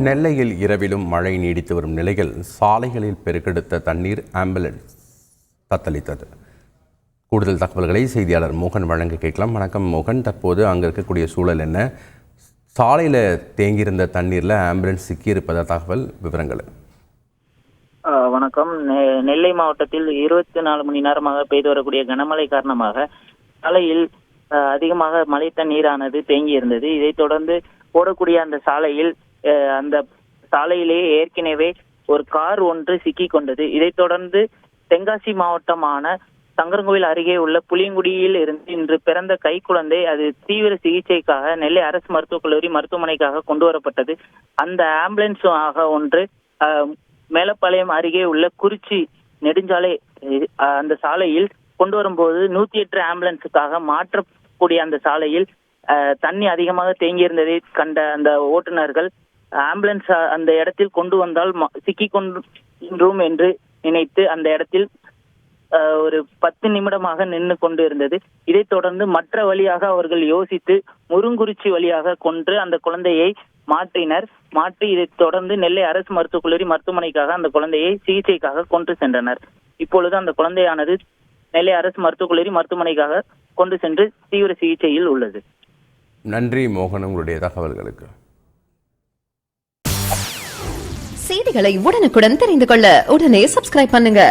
நெல்லையில் இரவிலும் மழை நீடித்து வரும் நிலையில் சாலைகளில் பெருக்கெடுத்த தண்ணீர் ஆம்புலன்ஸ் தத்தளித்தது. கூடுதல் தகவல்களை செய்தியாளர் மோகன் வழங்க கேட்கலாம். வணக்கம் மோகன், தற்போது அங்கே இருக்கக்கூடிய சூழல் என்ன? சாலையில் தேங்கியிருந்த தண்ணீரில் ஆம்புலன்ஸ் சிக்கியிருப்பதா தகவல், விவரங்கள்? வணக்கம். நெல்லை மாவட்டத்தில் 24 மணி நேரமாக பெய்து வரக்கூடிய கனமழை காரணமாக சாலையில் அதிகமாக மழை தண்ணீரானது தேங்கி இருந்தது. இதைத் தொடர்ந்து ஓடக்கூடிய அந்த சாலையிலேயே ஏற்கனவே ஒரு கார் ஒன்று சிக்கி கொண்டது. இதைத் தொடர்ந்து தென்காசி மாவட்டமான சங்கரன்கோவில் அருகே உள்ள புளியங்குடியில் இருந்து இன்று பிறந்த கைக்குழந்தை அது தீவிர சிகிச்சைக்காக நெல்லை அரசு மருத்துவக் கல்லூரி மருத்துவமனைக்காக கொண்டு வரப்பட்டது. அந்த ஆம்புலன்ஸ் ஒன்று மேலப்பாளையம் அருகே உள்ள குறிச்சி நெடுஞ்சாலை அந்த சாலையில் கொண்டு வரும்போது 108 ஆம்புலன்ஸுக்காக மாற்றக்கூடிய அந்த சாலையில் தண்ணி அதிகமாக தேங்கியிருந்ததை கண்ட அந்த ஓட்டுநர்கள் ஆம்புலன்ஸ் அந்த இடத்தில் கொண்டு வந்தால் சிக்கி கொண்டோம் என்று நினைத்து அந்த இடத்தில் ஒரு 10 நிமிடமாக நின்று கொண்டு இருந்தது. இதைத் தொடர்ந்து மற்ற வழியாக அவர்கள் யோசித்து முருங்குறிச்சி வழியாக கொன்று அந்த குழந்தையை மாற்றி இதைத் தொடர்ந்து நெல்லை அரசு மருத்துவக் கல்லூரி மருத்துவமனைக்காக அந்த குழந்தையை சிகிச்சைக்காக கொண்டு சென்றனர். இப்பொழுது அந்த குழந்தையானது நெல்லை அரசு மருத்துவக் கல்லூரி மருத்துவமனைக்காக கொண்டு சென்று தீவிர சிகிச்சையில் உள்ளது. நன்றி மோகன், உங்களுடைய தகவல்களுக்கு. செய்திகளை உடனுக்குடன் தெரிந்து கொள்ள உடனே சப்ஸ்கிரைப் பண்ணுங்க.